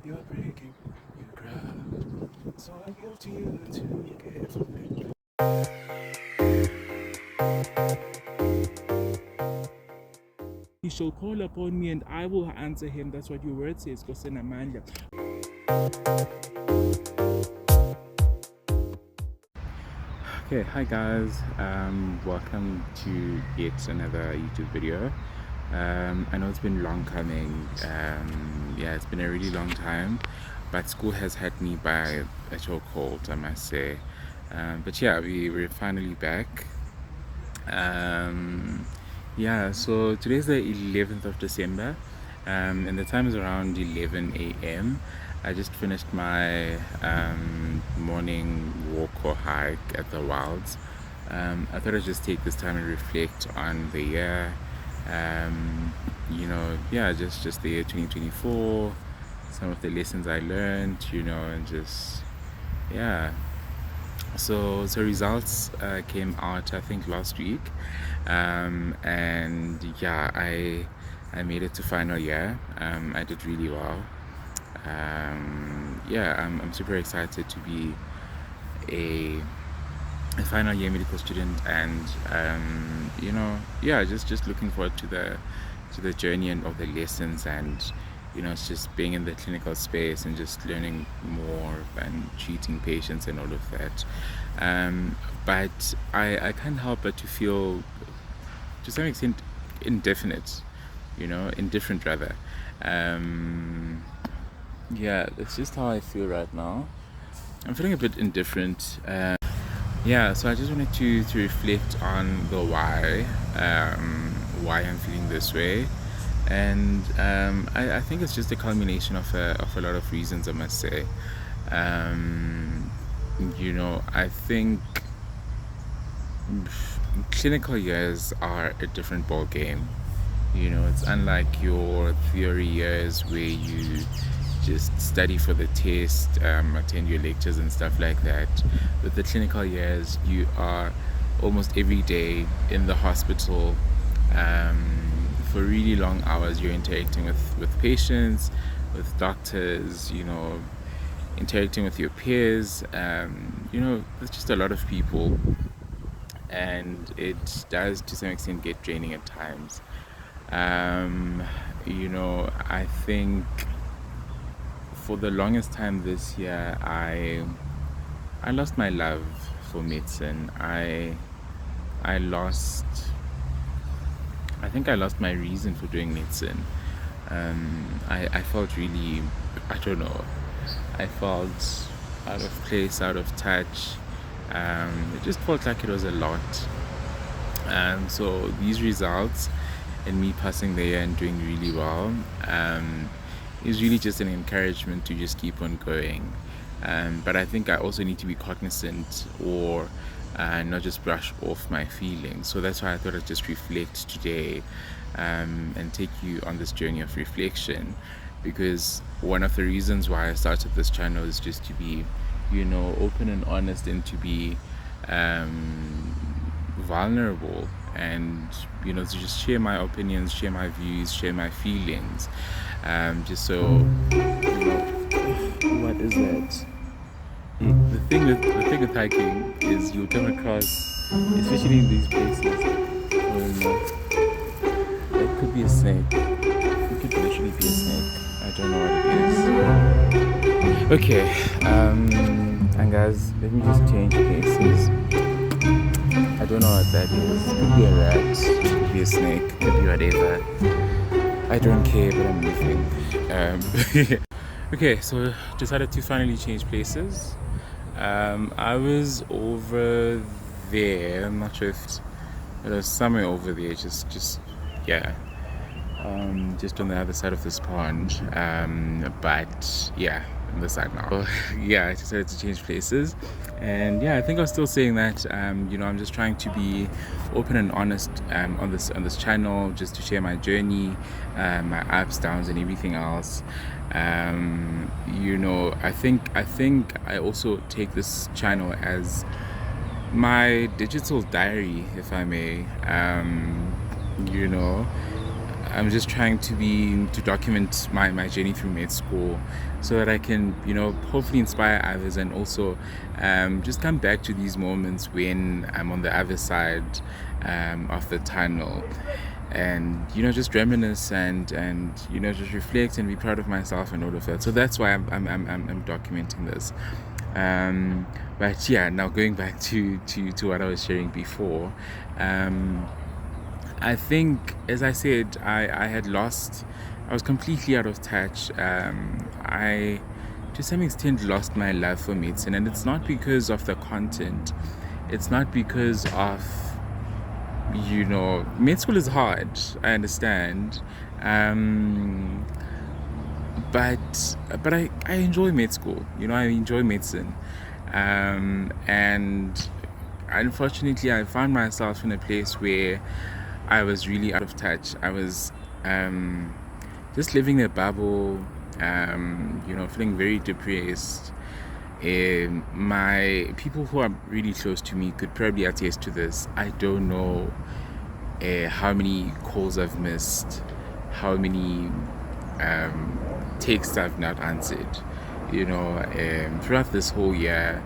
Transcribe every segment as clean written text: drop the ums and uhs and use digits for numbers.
You're breaking your ground, so I give to you until you get from me. He shall call upon me and I will answer him. That's what your word says, Khoza-Msuthu. Okay, hi guys, welcome to yet another YouTube video. I know it's been long coming. Yeah, it's been a really long time, but school has had me by a chokehold, I must say. But yeah, we're finally back. Yeah, so today's the 11th of December, and the time is around 11 a.m. I just finished my morning walk or hike at the wilds. I thought I'd just take this time and reflect on the year, yeah, just the year 2024, some of the lessons I learned, and just, yeah. So results came out, I think, last week, and yeah, I made it to final year. I did really well. Yeah, I'm super excited to be a final year medical student, and yeah, just looking forward to the journey and of the lessons, and it's just being in the clinical space and just learning more and treating patients and all of that. But I can't help but to feel, to some extent, indifferent rather. Yeah, that's just how I feel right now. I'm feeling a bit indifferent. Yeah, so I just wanted to reflect on the why I'm feeling this way, and I think it's just a culmination of a lot of reasons, I must say. I think clinical years are a different ball game. It's unlike your theory years where you just study for the test, attend your lectures and stuff like that. With the clinical years, you are almost every day in the hospital for really long hours. You're interacting with patients, with doctors, interacting with your peers. There's just a lot of people, and it does to some extent get draining at times. I think for the longest time this year, I lost my love for medicine. I think I lost my reason for doing medicine. I felt really, I don't know, I felt out of place, out of touch. It just felt like it was a lot. So these results and me passing the year and doing really well is really just an encouragement to just keep on going. But I think I also need to be cognizant, or not just brush off my feelings. So that's why I thought I'd just reflect today, and take you on this journey of reflection, because one of the reasons why I started this channel is just to be open and honest, and to be vulnerable, and to just share my opinions, share my views, share my feelings, just so what is that? The thing with hiking is you'll come across, especially in these places, that could be a snake. It could literally be a snake. I don't know what it is. Okay, and guys, let me just change places. I don't know what that is. It could be a rat, it could be a snake, it could be whatever. I don't care, but I'm moving. Okay, so decided to finally change places. I was over there. I'm not sure if it was somewhere over there. Just yeah. Just on the other side of this pond. But yeah, on the side now. Yeah, I decided to change places, and yeah, I think I was still saying that. I'm just trying to be open and honest on this channel, just to share my journey, my ups, downs, and everything else. I think I also take this channel as my digital diary, if I may. I'm just trying to document my journey through med school, so that I can, hopefully inspire others, and also just come back to these moments when I'm on the other side of the tunnel, and just reminisce and just reflect and be proud of myself and all of that. So that's why I'm documenting this. But yeah, now going back to what I was sharing before. I think, as I said, I was completely out of touch. I, to some extent, lost my love for medicine, and it's not because of the content. It's not because of, med school is hard, I understand. But I enjoy med school. I enjoy medicine. And unfortunately, I found myself in a place where I was really out of touch. I was just living in a bubble, feeling very depressed. My people who are really close to me could probably attest to this. I don't know how many calls I've missed, how many texts I've not answered, throughout this whole year.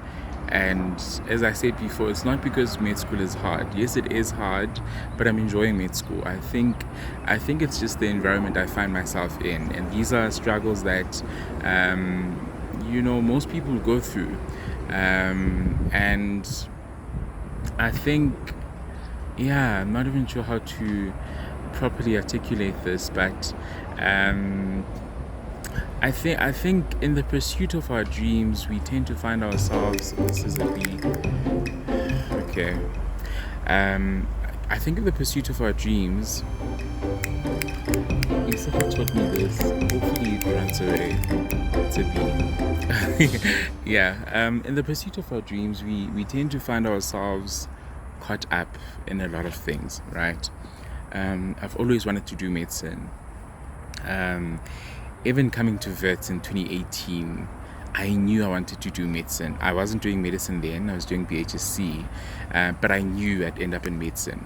And as I said before, it's not because med school is hard. Yes, it is hard, but I'm enjoying med school. I think it's just the environment I find myself in, and these are struggles that most people go through. And I think, I'm not even sure how to properly articulate this, but I think in the pursuit of our dreams, we tend to find ourselves. This is a B. Okay. I think in the pursuit of our dreams, Yusuf taught me this. Hopefully it runs away. It's a B. Yeah. In the pursuit of our dreams, we tend to find ourselves caught up in a lot of things, right? I've always wanted to do medicine. Even coming to vets in 2018, I knew I wanted to do medicine. I wasn't doing medicine then, I was doing BHSC, but I knew I'd end up in medicine,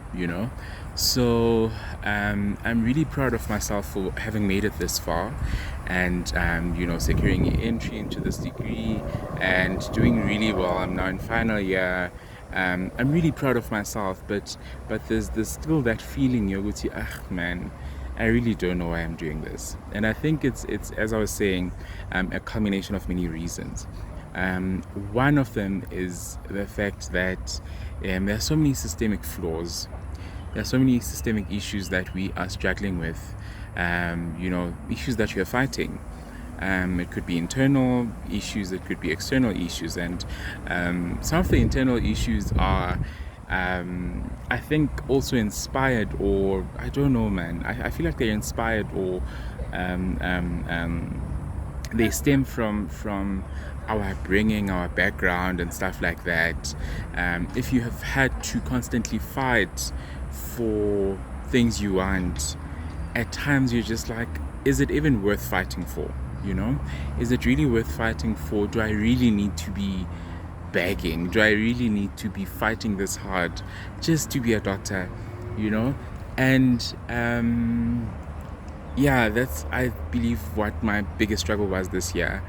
So I'm really proud of myself for having made it this far, and securing an entry into this degree and doing really well. I'm now in final year. I'm really proud of myself, but there's still that feeling, man, I really don't know why I'm doing this. And I think it's as I was saying, a culmination of many reasons. One of them is the fact that there are so many systemic flaws. There are so many systemic issues that we are struggling with, issues that we are fighting. It could be internal issues, it could be external issues, and some of the internal issues are I think also inspired, or I don't know, man. I feel like they're inspired, or they stem from our upbringing, our background, and stuff like that. If you have had to constantly fight for things you want, at times you're just like, is it even worth fighting for? Is it really worth fighting for? Do I really need to be begging? Do I really need to be fighting this hard just to be a doctor? And that's, I believe, what my biggest struggle was this year.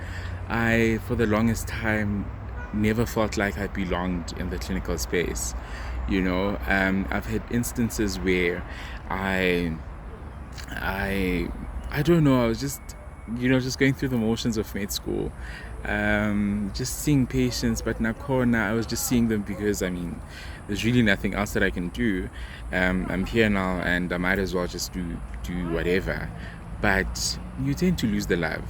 I, for the longest time, never felt like I belonged in the clinical space. I've had instances where I don't know, I was just just going through the motions of med school, just seeing patients, but I was just seeing them because there's really nothing else that I can do. I'm here now, and I might as well just do whatever. But you tend to lose the love.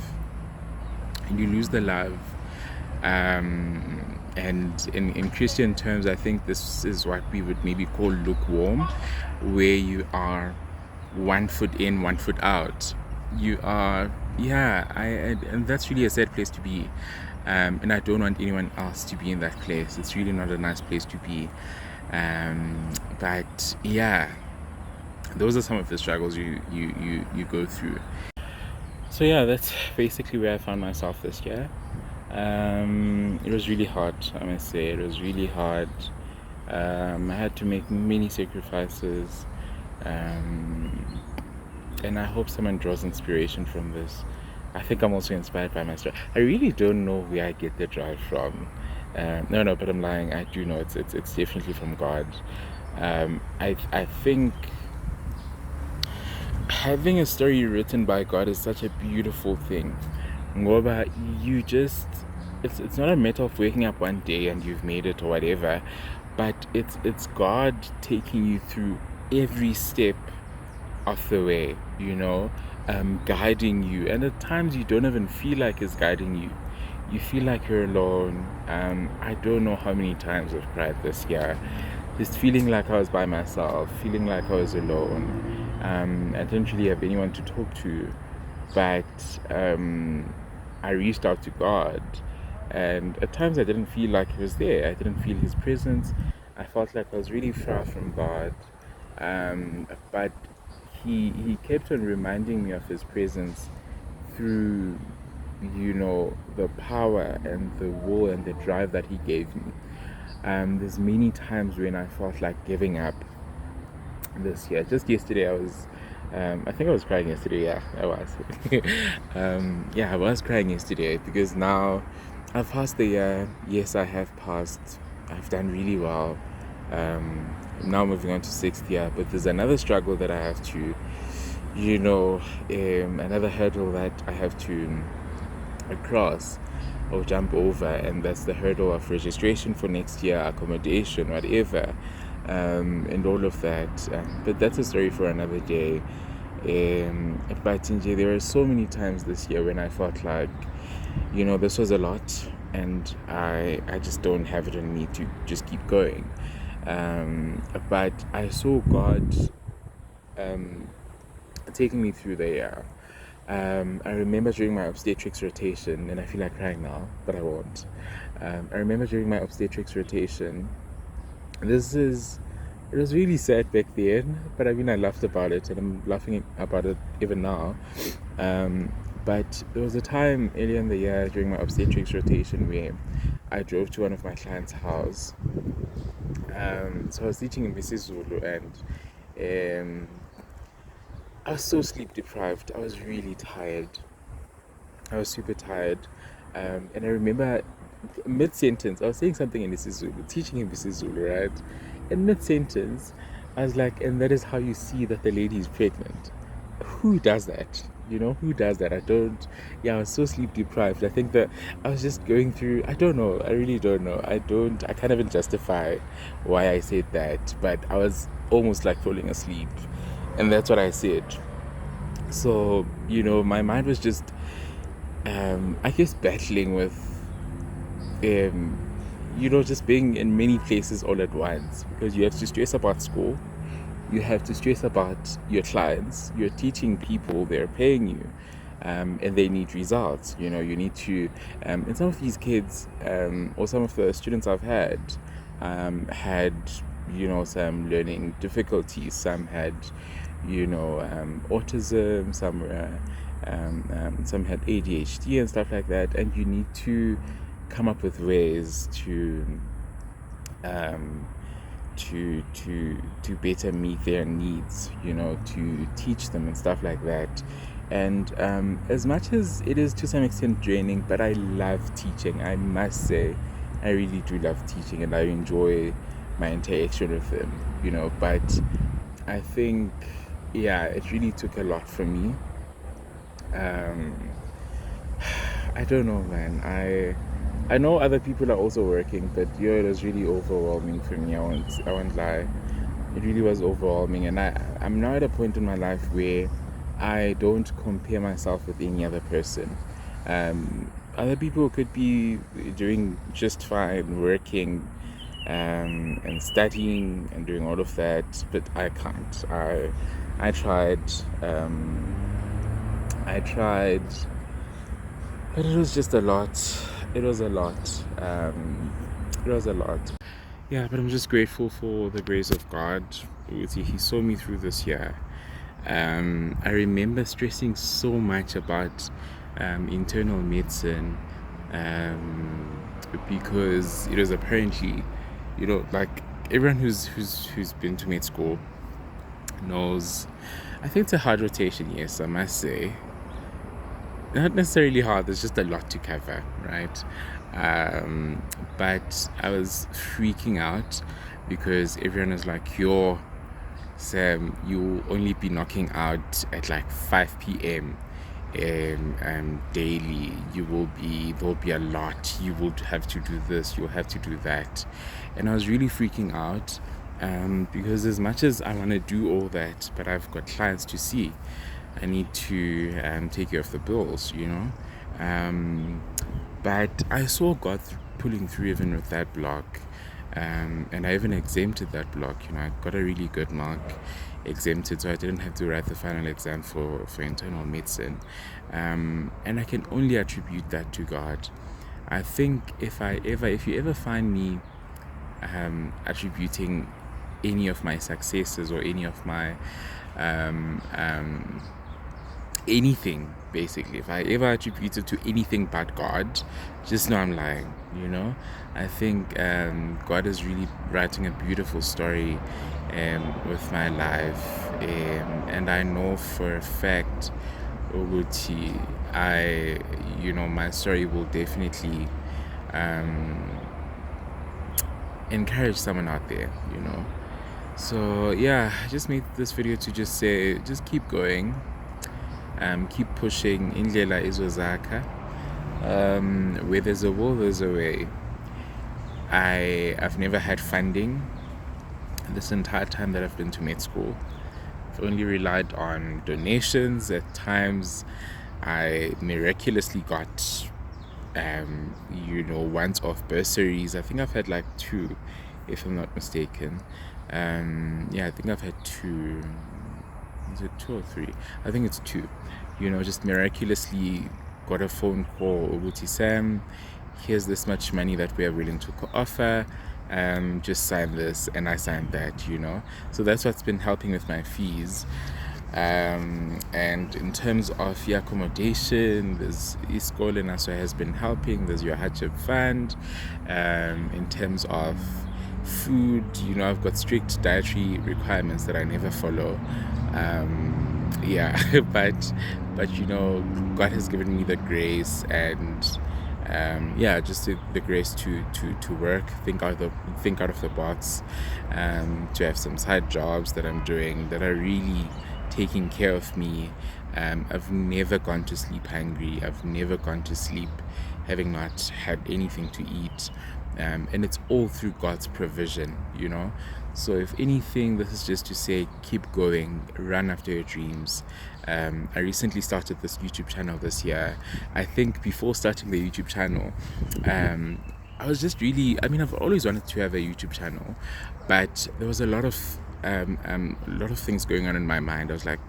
And in Christian terms, I think this is what we would maybe call lukewarm, where you are 1 foot in, 1 foot out. You are, and that's really a sad place to be. And I don't want anyone else to be in that place. It's really not a nice place to be. But those are some of the struggles you go through. So that's basically where I found myself this year. It was really hard, I must say. It was really hard. I had to make many sacrifices. and I hope someone draws inspiration from this. I think I'm also inspired by my story. I really don't know where I get the drive from. No, but I'm lying. I do know it's definitely from God. I think having a story written by God is such a beautiful thing. Ngoba you just it's not a matter of waking up one day and you've made it or whatever, but it's God taking you through every step of the way, guiding you. And at times you don't even feel like He's guiding you. You feel like you're alone. I don't know how many times I've cried this year, just feeling like I was by myself, feeling like I was alone. I didn't really have anyone to talk to, but I reached out to God, and at times I didn't feel like He was there. I didn't feel His presence. I felt like I was really far from God, but He kept on reminding me of His presence through, the power and the will and the drive that He gave me. There's many times when I felt like giving up this year. Just yesterday, I think I was crying yesterday. Yeah, I was. I was crying yesterday because now I've passed the year. Yes, I have passed. I've done really well. Now moving on to 6th year, but there's another struggle that I have to, another hurdle that I have to across or jump over, and that's the hurdle of registration for next year, accommodation, whatever, and all of that. But that's a story for another day. But there are so many times this year when I felt like, this was a lot, and I just don't have it in me to just keep going. But I saw God taking me through the year. I remember during my obstetrics rotation, and I feel like crying now, but I won't. I remember during my obstetrics rotation, it was really sad back then, but I mean, I laughed about it, and I'm laughing about it even now. But there was a time earlier in the year during my obstetrics rotation where I drove to one of my clients' house. So I was teaching in isiZulu, and I was so sleep deprived. I was really tired. I was super tired. And I remember mid-sentence, I was saying something in isiZulu, teaching in isiZulu, right? And mid-sentence, I was like, and that is how you see that the lady is pregnant. Who does that? Who does that? I was so sleep deprived. I think that I was just going through, I don't know. I really don't know. I can't even justify why I said that, but I was almost like falling asleep. And that's what I said. So, my mind was just, I guess, battling with, just being in many places all at once. Because you have to stress about school. You have to stress about your clients. You're teaching people, they're paying you. And they need results. You need to, and some of these kids, or some of the students I've had, some learning difficulties. Some had, autism. Some had ADHD and stuff like that. And you need to come up with ways to better meet their needs, to teach them and stuff like that. And as much as it is to some extent draining, but I love teaching. I must say, I really do love teaching, and I enjoy my interaction with them, but I think, it really took a lot from me. I don't know, man. I know other people are also working, but it was really overwhelming for me. I won't lie. It really was overwhelming, and I'm now at a point in my life where I don't compare myself with any other person. Other people could be doing just fine, working, and studying and doing all of that, but I can't. I tried, but it was just a lot. It was a lot. Yeah, but I'm just grateful for the grace of God. He saw me through this year. I remember stressing so much about internal medicine, because it was apparently, like everyone who's been to med school knows, I think it's a hard rotation, yes, I must say. Not necessarily hard, there's just a lot to cover, right? Um, but I was freaking out because everyone was like, yo, Sam, you'll only be knocking out at like 5 p.m. Daily. There'll be a lot. You will have to do this, you'll have to do that. And I was really freaking out because as much as I want to do all that, but I've got clients to see. I need to take care of the bills, you know. But I saw God pulling through even with that block. And I even exempted that block. You know, I got a really good mark exempted, so I didn't have to write the final exam for internal medicine. And I can only attribute that to God. I think if you ever find me attributing any of my successes or any of my anything, basically, if I ever attribute it to anything but God, just know I'm lying, you know. I think God is really writing a beautiful story with my life, and I know for a fact ukuthi my story will definitely encourage someone out there, you know. So yeah, I just made this video to just say, just keep going, keep pushing. Indlela izozakha. Where there's a will, there's a way. I've never had funding this entire time that I've been to med school. I've only relied on donations. At times I miraculously got once-off bursaries. I think I've had like 2, if I'm not mistaken. I think I've had 2. Is it 2 or 3? I think it's 2. You know, just miraculously got a phone call, Ubuti Sam, here's this much money that we are willing to offer. Just sign this, and I signed that, you know. So that's what's been helping with my fees. And in terms of the accommodation, there's Iskole Naso has been helping. There's your hardship fund. In terms of food, you know, I've got strict dietary requirements that I never follow. But you know, God has given me the grace and just the grace to work, think out of the box, to have some side jobs that I'm doing that are really taking care of me. I've never gone to sleep hungry. I've never gone to sleep having not had anything to eat. And it's all through God's provision, you know. So if anything, this is just to say, keep going, run after your dreams. I recently started this YouTube channel this year. I think before starting the YouTube channel, I was just really, I've always wanted to have a YouTube channel, but there was a lot of things going on in my mind. I was like,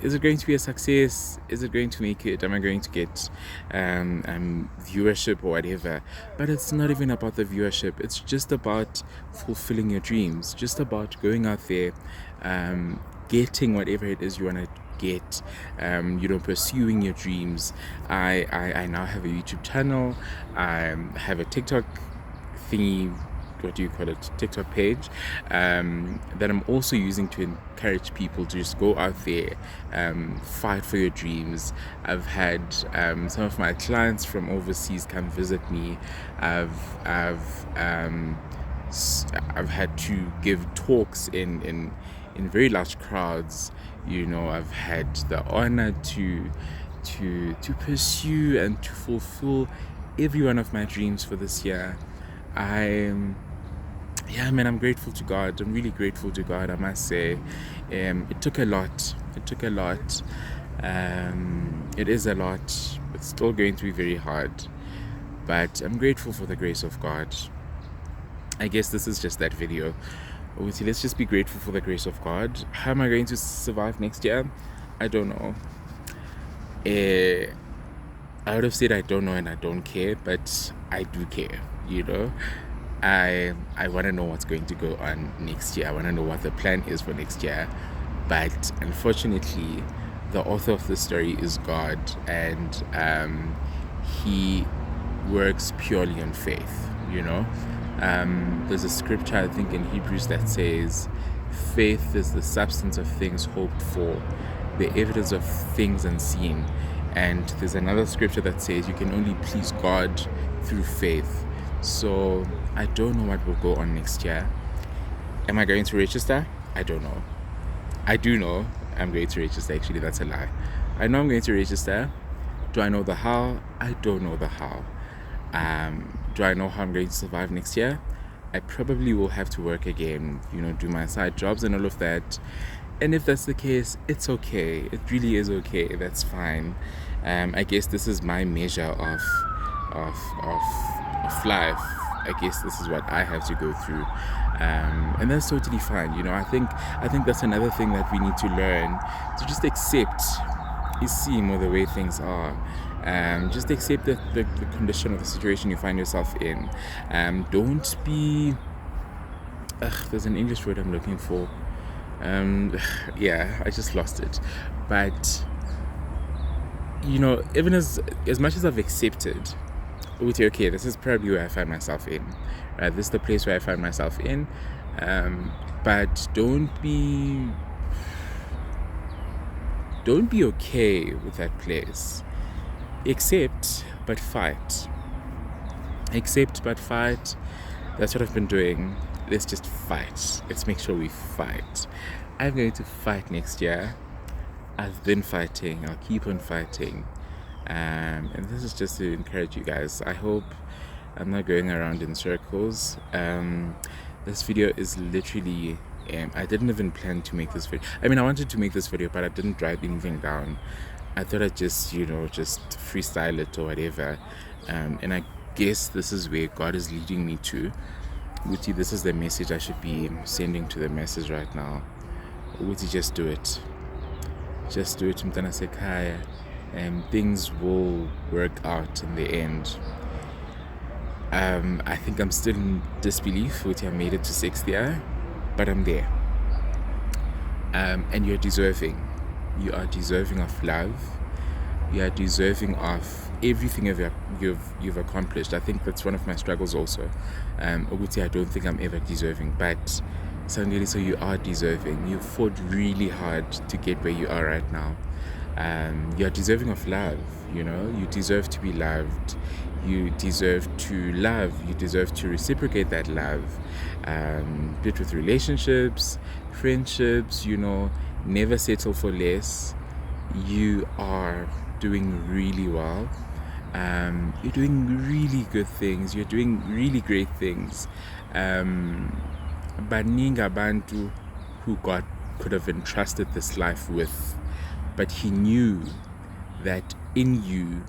is it going to be a success? Is it going to make it? Am I going to get viewership or whatever? But it's not even about the viewership. It's just about fulfilling your dreams, just about going out there, getting whatever it is you want to get, pursuing your dreams. I now have a YouTube channel. I have a TikTok thingy, what do you call it, TikTok page, that I'm also using to encourage people to just go out there, fight for your dreams. I've had some of my clients from overseas come visit me. I've had to give talks in very large crowds. You know, I've had the honor to pursue and to fulfill every one of my dreams for this year. I'm grateful to God. I'm really grateful to God, I must say. It took a lot. It is a lot. It's still going to be very hard. But I'm grateful for the grace of God. I guess this is just that video. Let's just be grateful for the grace of God. How am I going to survive next year? I don't know. I would have said I don't know and I don't care, but I do care, you know. I want to know what's going to go on next year. I want to know what the plan is for next year. But unfortunately, the author of the story is God, and he works purely on faith, you know. There's a scripture, I think, in Hebrews that says, faith is the substance of things hoped for, the evidence of things unseen. And there's another scripture that says you can only please God through faith. So I don't know what will go on next year. Am I going to register? I don't know. I do know I'm going to register. Actually, that's a lie. I know I'm going to register. Do I know the how? I don't know the how. Do I know how I'm going to survive next year? I probably will have to work again, do my side jobs and all of that. And if that's the case, it's okay. It really is okay. That's fine. I guess this is my measure of life. I guess this is what I have to go through, and that's totally fine. I think that's another thing that we need to learn, to just accept or the way things are. Just accept the condition of the situation you find yourself in. Don't be there's an English word I'm looking for. I just lost it. But even as much as I've accepted, okay, this is probably where I find myself in. Right, this is the place where I find myself in. But don't be okay with that place. Accept but fight. Accept but fight. That's what I've been doing. Let's just fight. Let's make sure we fight. I'm going to fight next year. I've been fighting. I'll keep on fighting. And this is just to encourage you guys. I hope I'm not going around in circles. This video is literally I didn't even plan to make this video. I mean, I wanted to make this video, but I didn't write anything down. I thought I'd just just freestyle it or whatever. And I guess this is where God is leading me to. Uti, this is the message I should be sending to the masses right now. Uti, just do it. Just do it, Mtana Sekaya, and things will work out in the end. I think I'm still in disbelief. Uti, I made it to 6th year, but I'm there. And you're deserving. You are deserving of love. You are deserving of everything you've accomplished. I think that's one of my struggles also. Uti, I don't think I'm ever deserving, but Sangeli, so you are deserving. You fought really hard to get where you are right now. You're deserving of love. You deserve to be loved. You deserve to love. You deserve to reciprocate that love. Be it with relationships, friendships. Never settle for less. You are doing really well. You're doing really good things. You're doing really great things. Baningi abantu who God could have entrusted this life with, but He knew that in you,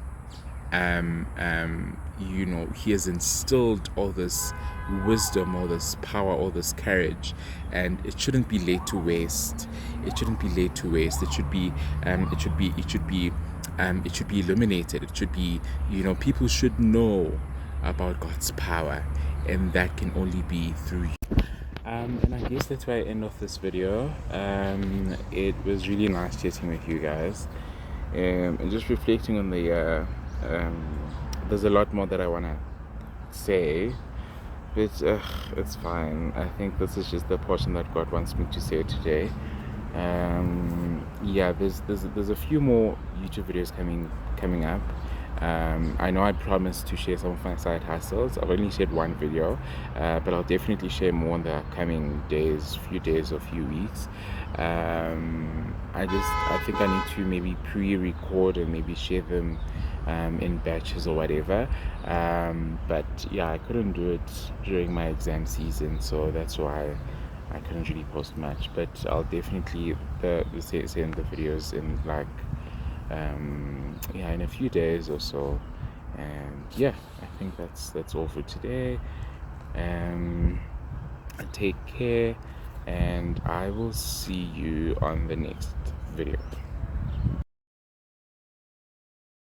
He has instilled all this wisdom, all this power, all this courage, and it shouldn't be laid to waste. It shouldn't be laid to waste. It should be illuminated. It should be, people should know about God's power, and that can only be through you. And I guess that's where I end off this video. It was really nice chatting with you guys, and just reflecting on the year. There's a lot more that I want to say, but it's fine. I think this is just the portion that God wants me to say today. There's a few more YouTube videos coming up. I know I promised to share some of my side hustles. I've only shared one video, but I'll definitely share more in the coming few days or few weeks. I think I need to maybe pre-record and maybe share them in batches or whatever. But yeah, I couldn't do it during my exam season, so that's why I couldn't really post much. But I'll definitely send the videos in in a few days or so. And yeah, I think that's all for today. Take care, and I will see you on the next video.